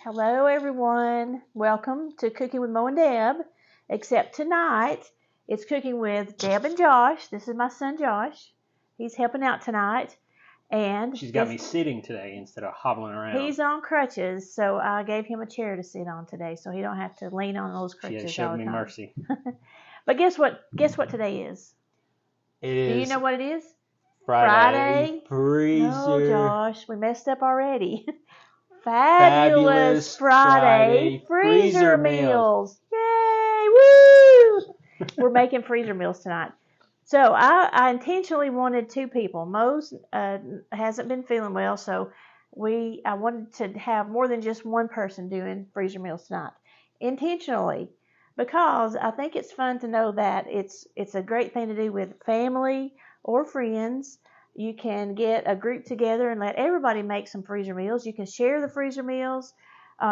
Hello, everyone. Welcome to Cooking with Mo and Deb. Except tonight, it's cooking with Deb and Josh. This is my son, Josh. He's helping out tonight. And She's got me sitting today instead of hobbling around. He's on crutches, so I gave him a chair to sit on today, so he don't have to lean on those crutches She has all showed the me time. mercy. But guess what? Guess what today is? It is. Do you know what it is? Friday. Freezer. No, Josh, we messed up already. Fabulous Friday freezer meals. Yay! Woo! We're making freezer meals tonight. So I intentionally wanted two people. Mo's hasn't been feeling well, so I wanted to have more than just one person doing freezer meals tonight. Intentionally, because I think it's fun to know that it's a great thing to do with family or friends. You can get a group together and let everybody make some freezer meals. You can share the freezer meals.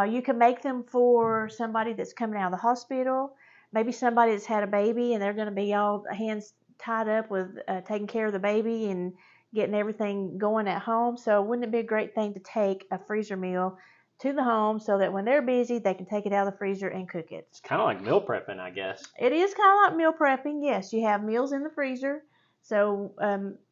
You can make them for somebody that's coming out of the hospital. Maybe somebody that's had a baby and they're going to be all hands tied up with taking care of the baby and getting everything going at home. So wouldn't it be a great thing to take a freezer meal to the home so that when they're busy, they can take it out of the freezer and cook it? It's kind of like meal prepping, I guess. It is kind of like meal prepping. Yes, you have meals in the freezer. So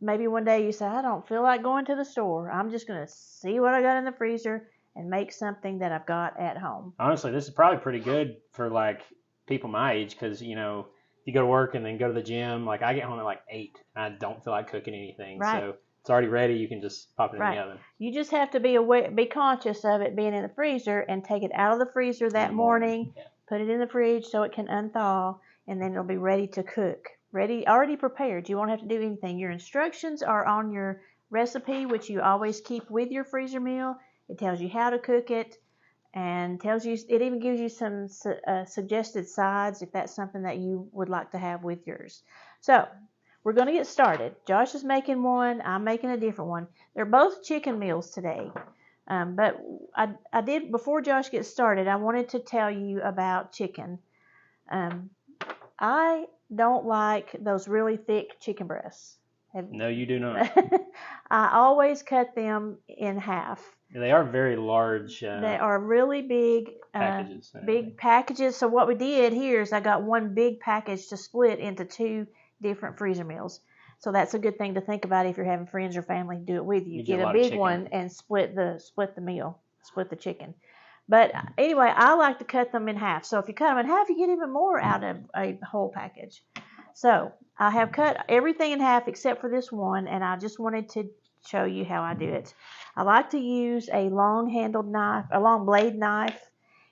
maybe one day you say, I don't feel like going to the store. I'm just going to see what I got in the freezer and make something that I've got at home. Honestly, this is probably pretty good for like people my age because, you know, if you go to work and then go to the gym, like I get home at like 8 and I don't feel like cooking anything. Right. So it's already ready. You can just pop it in the oven. You just have to be conscious of it being in the freezer and take it out of the freezer that morning, put it in the fridge so it can unthaw, and then it'll be ready to cook. Already prepared. You won't have to do anything. Your instructions are on your recipe, which you always keep with your freezer meal. It tells you how to cook it and it even gives you some suggested sides if that's something that you would like to have with yours. So we're going to get started. Josh is making one. I'm making a different one. They're both chicken meals today. But I did, before Josh gets started, I wanted to tell you about chicken. I don't like those really thick chicken breasts. No, you do not. I always cut them in half. They are very large. They are really big packages. So what we did here is I got one big package to split into two different freezer meals. So that's a good thing to think about if you're having friends or family do it with you. Get a big one and split the meal, split the chicken. But anyway, I like to cut them in half. So if you cut them in half, you get even more out of a whole package. So I have cut everything in half except for this one, and I just wanted to show you how I do it. I like to use a long blade knife.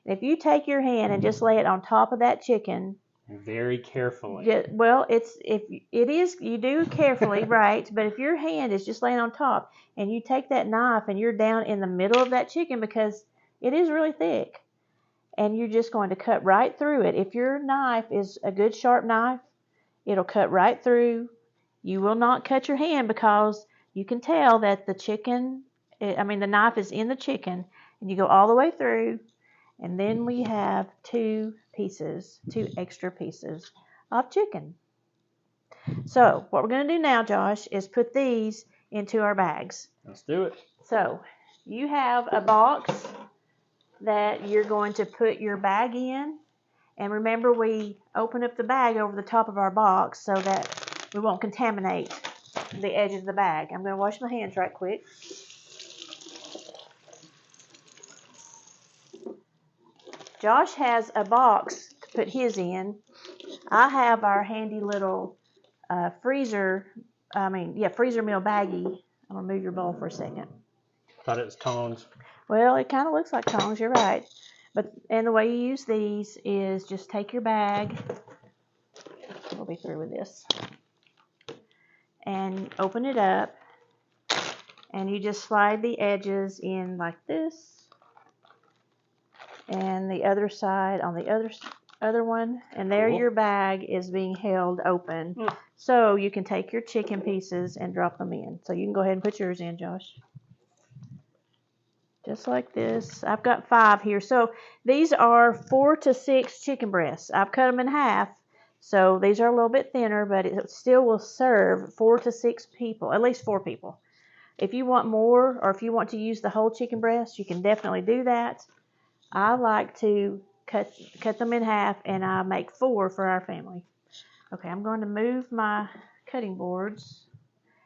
If you take your hand and just lay it on top of that chicken, very carefully. You do carefully, right? But if your hand is just laying on top and you take that knife and you're down in the middle of that chicken because it is really thick, and you're just going to cut right through it. If your knife is a good sharp knife, it'll cut right through. You will not cut your hand because you can tell that the knife is in the chicken, and you go all the way through, and then we have two extra pieces of chicken. So what we're going to do now, Josh, is put these into our bags. Let's do it. So you have a box that you're going to put your bag in. And remember, we open up the bag over the top of our box so that we won't contaminate the edge of the bag. I'm going to wash my hands right quick. Josh has a box to put his in. I have our handy little freezer meal baggie. I'm going to move your bowl for a second. Thought it was tongs. Well, it kind of looks like tongs, you're right. And the way you use these is just take your bag. We'll be through with this. And open it up. And you just slide the edges in like this. And the other side on the other one. And there your bag is being held open. So you can take your chicken pieces and drop them in. So you can go ahead and put yours in, Josh. Just like this. I've got 5 here. So these are 4 to 6 chicken breasts. I've cut them in half. So these are a little bit thinner, but it still will serve 4 to 6 people, at least 4 people. If you want more, or if you want to use the whole chicken breast, you can definitely do that. I like to cut them in half, and I make 4 for our family. Okay, I'm going to move my cutting boards.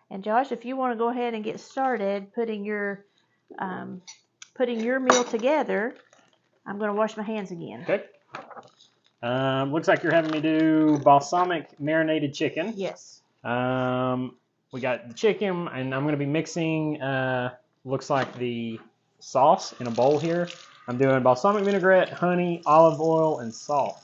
And Josh, if you want to go ahead and get started putting your meal together, I'm going to wash my hands again. Okay. Looks like you're having me do balsamic marinated chicken. Yes. We got the chicken, and I'm going to be mixing, looks like the sauce in a bowl here. I'm doing balsamic vinaigrette, honey, olive oil, and salt.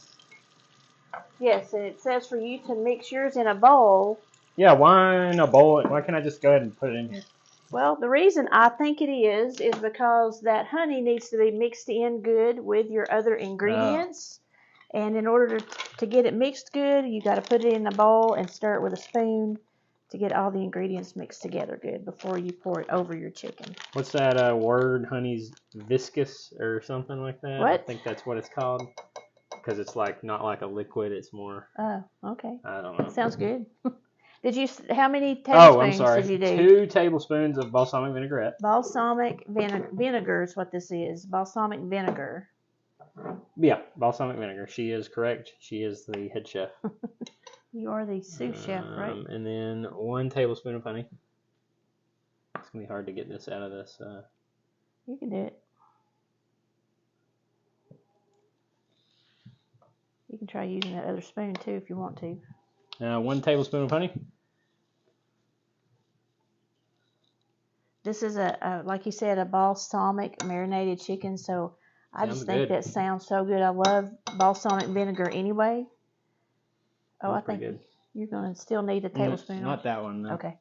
Yes, and it says for you to mix yours in a bowl. Yeah, why in a bowl? Why can't I just go ahead and put it in here? Well, the reason I think it is because that honey needs to be mixed in good with your other ingredients. And in order to get it mixed good, you got to put it in a bowl and stir it with a spoon to get all the ingredients mixed together good before you pour it over your chicken. What's that word? Honey's viscous or something like that? What? I think that's what it's called. Because it's like not like a liquid, it's more. Oh, okay. I don't know. Sounds good. How many tablespoons I'm sorry. did you do? 2 tablespoons of balsamic vinaigrette. Balsamic vinegar is what this is. Balsamic vinegar. Yeah, balsamic vinegar. She is correct. She is the head chef. You are the sous chef, right? And then 1 tablespoon of honey. It's going to be hard to get this out of this. You can do it. You can try using that other spoon too if you want to. 1 tablespoon of honey. This is like you said, a balsamic marinated chicken. So I just think that sounds so good. I love balsamic vinegar anyway. Oh, I think you're going to still need a tablespoon. Not that one, no. Okay.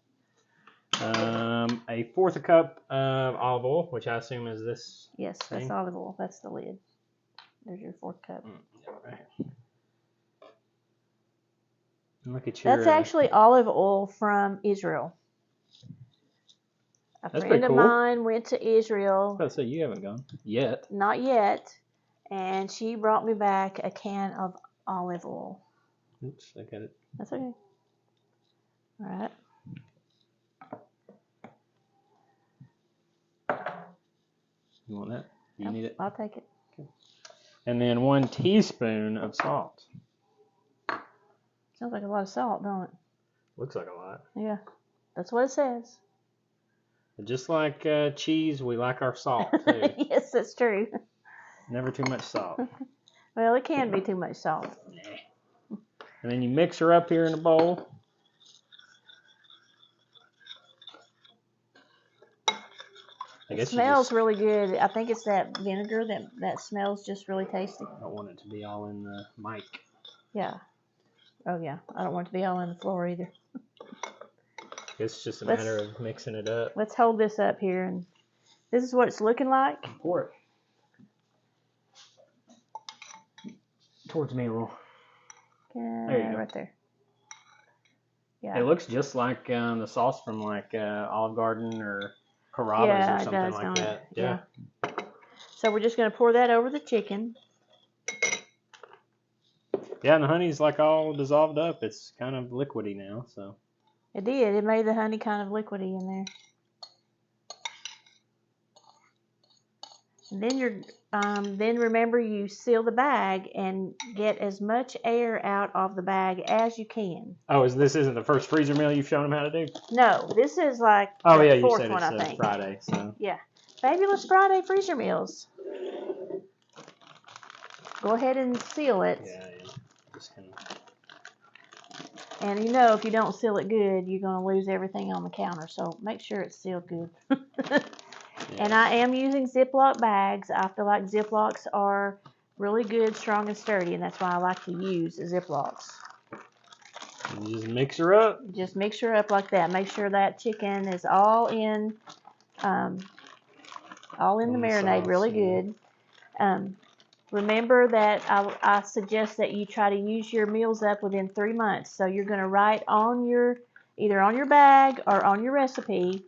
1/4 cup of olive oil, which I assume is this. Yes, thing. That's olive oil. That's the lid. There's your 4th cup. Right. Look at your. That's actually olive oil from Israel. A friend of mine went to Israel. I was about to say, you haven't gone yet. Not yet. And she brought me back a can of olive oil. Oops, I got it. That's okay. All right. You want that? You need it? I'll take it. Okay. And then 1 teaspoon of salt. Sounds like a lot of salt, don't it? Looks like a lot. Yeah. That's what it says. Just like cheese, we like our salt too. Yes, that's true. Never too much salt. Well, it can be too much salt. And then you mix her up here in a bowl. It smells really good. I think it's that vinegar that smells just really tasty. I don't want it to be all in the mic. Yeah. Oh, yeah. I don't want it to be all on the floor either. It's just a matter of mixing it up. Let's hold this up here. And this is what it's looking like. Pour it towards me a little. There you go. Right there. Yeah. It looks just like the sauce from like Olive Garden or Carrabba's or something like that. Yeah. So we're just going to pour that over the chicken. Yeah, and the honey's like all dissolved up. It's kind of liquidy now, so. It did. It made the honey kind of liquidy in there. And then remember you seal the bag and get as much air out of the bag as you can. Oh, this isn't the first freezer meal you've shown them how to do? No, this is like the 4th you said one, I think. Friday, so. Yeah. Fabulous Friday freezer meals. Go ahead and seal it. Yeah. Just kind of. And if you don't seal it good, you're going to lose everything on the counter. So make sure it's sealed good. And I am using Ziploc bags. I feel like Ziplocs are really good, strong, and sturdy, and that's why I like to use Ziplocs. You just mix her up. Just mix her up like that. Make sure that chicken is all in the marinade, sauce, really good. Remember that I suggest that you try to use your meals up within 3 months. So you're going to write on either on your bag or on your recipe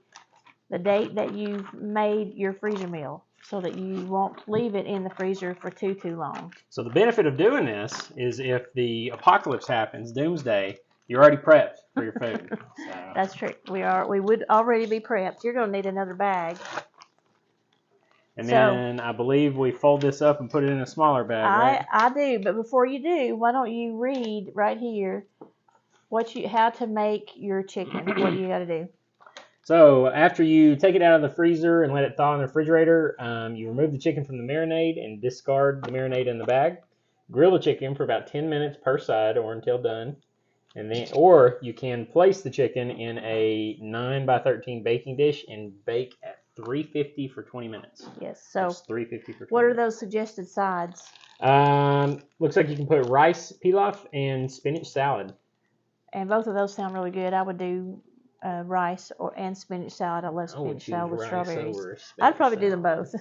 the date that you've made your freezer meal so that you won't leave it in the freezer for too long. So the benefit of doing this is if the apocalypse happens, doomsday, you're already prepped for your food. So. That's true. We would already be prepped. You're going to need another bag. And then I believe we fold this up and put it in a smaller bag, right? I do, but before you do, why don't you read right here how to make your chicken? What do you got to do? So after you take it out of the freezer and let it thaw in the refrigerator, you remove the chicken from the marinade and discard the marinade in the bag. Grill the chicken for about 10 minutes per side or until done. And then, or you can place the chicken in a 9x13 baking dish and bake at 350 for 20 minutes. Yes. So that's 350 for 20 what are minutes. those suggested sides? Looks like you can put rice pilaf and spinach salad. And both of those sound really good. I would do rice and spinach salad. I love spinach salad with strawberries. I'd probably do them both.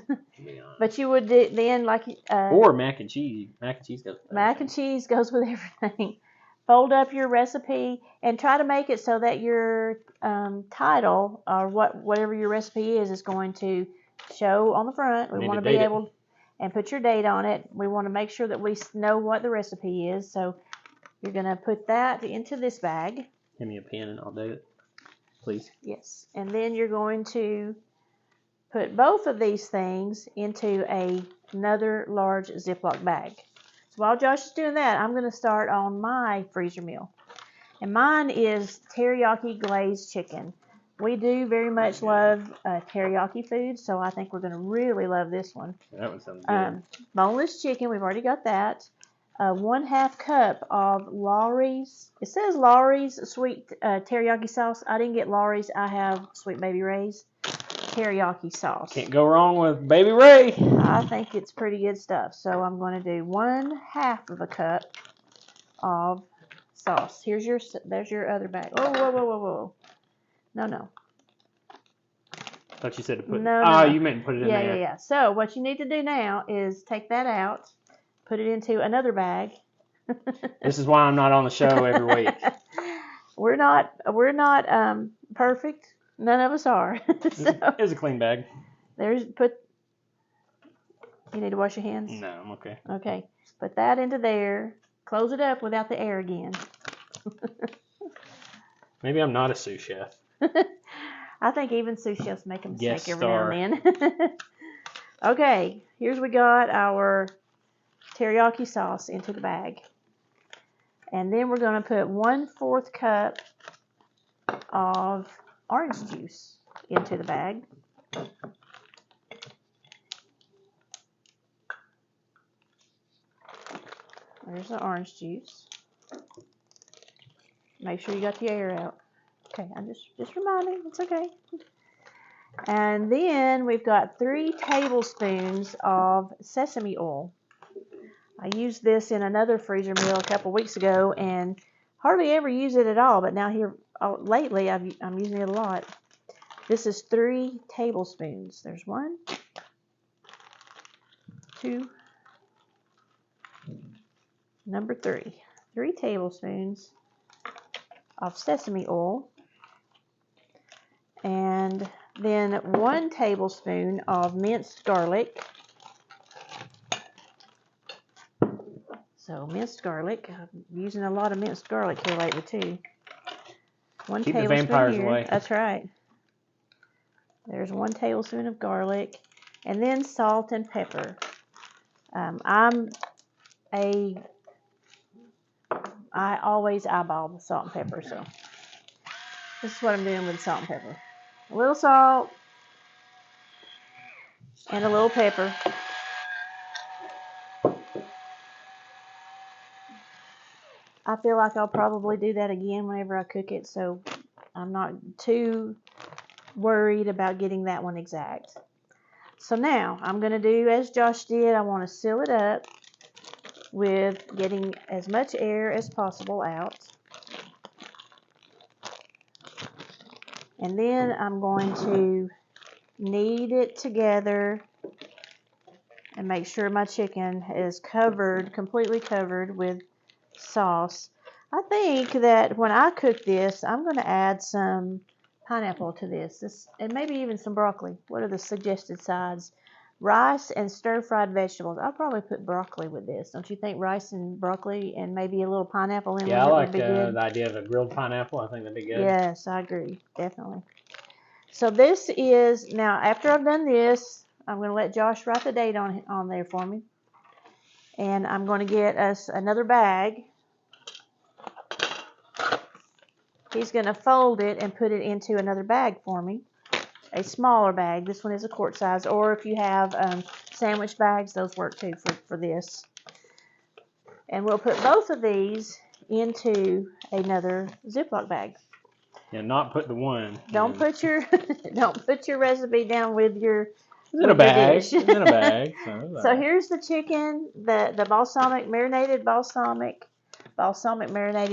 But you would do, then like or mac and cheese. Mac and cheese goes. Mac and cheese goes with everything. Fold up your recipe and try to make it so that your title or whatever your recipe is going to show on the front. We want to be able and put your date on it. We want to make sure that we know what the recipe is. So you're going to put that into this bag. Give me a pen and I'll date it, please. Yes. And then you're going to put both of these things into another large Ziploc bag. So while Josh is doing that, I'm going to start on my freezer meal. And mine is teriyaki glazed chicken. We do very much love teriyaki food, so I think we're going to really love this one. That one sounds good. Boneless chicken, we've already got that. 1/2 cup of Lawry's. It says Lawry's sweet teriyaki sauce. I didn't get Lawry's. I have Sweet Baby Ray's teriyaki sauce. Can't go wrong with Baby Ray. I think it's pretty good stuff. So I'm going to do 1/2 cup of sauce. There's your other bag. Whoa. No. I thought you said to put you meant to put it in there. Yeah. So what you need to do now is take that out, put it into another bag. This is why I'm not on the show every week. We're not perfect. None of us are. So, it's a clean bag. You need to wash your hands? No, I'm okay. Okay. Put that into there. Close it up without the air again. Maybe I'm not a sous chef. I think even sous chefs make a mistake every now and then. Okay. We got our teriyaki sauce into the bag. And then we're going to put 1/4 cup of orange juice into the bag. There's the orange juice. Make sure you got the air out. Okay, I'm just reminding. It's okay. And then we've got 3 tablespoons of sesame oil. I used this in another freezer meal a couple weeks ago and hardly ever use it at all, but now lately I'm using it a lot. This is 3 tablespoons. There's 1, 2, number 3. 3 tablespoons of sesame oil. And then 1 tablespoon of minced garlic. So minced garlic. I'm using a lot of minced garlic here lately too. Keep the vampires away. That's right. There's 1 tablespoon of garlic, and then salt and pepper. I always eyeball the salt and pepper, so this is what I'm doing with salt and pepper. A little salt and a little pepper. I feel like I'll probably do that again whenever I cook it, so I'm not too worried about getting that one exact. So now I'm going to do as Josh did. I want to seal it up with getting as much air as possible out. And then I'm going to knead it together and make sure my chicken is completely covered with sauce. I think that when I cook this, I'm going to add some pineapple to this, and maybe even some broccoli. What are the suggested sides? Rice and stir-fried vegetables. I'll probably put broccoli with this. Don't you think? Rice and broccoli and maybe a little pineapple in there. Yeah, I like the idea of a grilled pineapple. I think that'd be good. Yes, I agree. Definitely. So this is, now after I've done this, I'm going to let Josh write the date on there for me. And I'm going to get us another bag. He's going to fold it and put it into another bag for me. A smaller bag. This one is a quart size. Or if you have sandwich bags, those work too for this. And we'll put both of these into another Ziploc bag. Yeah, not put the one. Don't put your recipe down with your It's in a bag. dish. It's in a bag. So here's the chicken, the balsamic marinated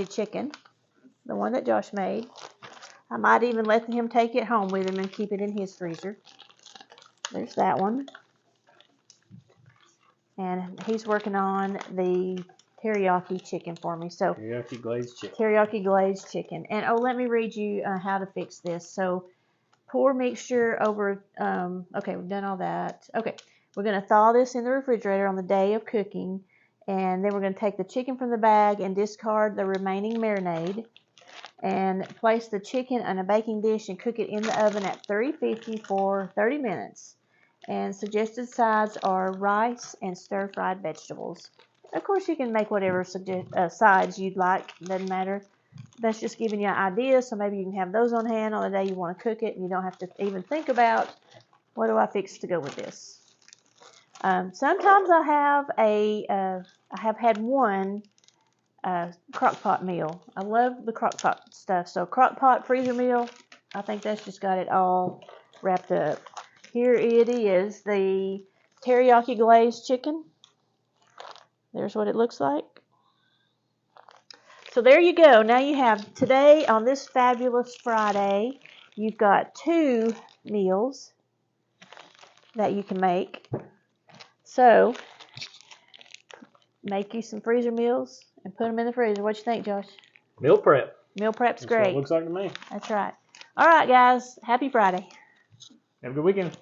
chicken, the one that Josh made. I might even let him take it home with him and keep it in his freezer. There's that one. And he's working on the teriyaki chicken for me. So teriyaki glazed chicken. And let me read you how to fix this. So pour mixture over. Okay, we've done all that. Okay, we're going to thaw this in the refrigerator on the day of cooking, and then we're going to take the chicken from the bag and discard the remaining marinade, and place the chicken in a baking dish and cook it in the oven at 350 for 30 minutes. And suggested sides are rice and stir-fried vegetables. Of course, you can make whatever sides you'd like. Doesn't matter. That's just giving you an idea, so maybe you can have those on hand on the day you want to cook it, and you don't have to even think about, what do I fix to go with this? Sometimes I have had one crock pot meal. I love the crock pot stuff. So crock pot freezer meal, I think that's just got it all wrapped up. Here it is, the teriyaki glazed chicken. There's what it looks like. So there you go. Now you have, today on this fabulous Friday, you've got 2 meals that you can make. So make you some freezer meals and put them in the freezer. What you think, Josh? Meal prep. Meal prep's That's great. what it looks like to me. That's right. All right, guys. Happy Friday. Have a good weekend.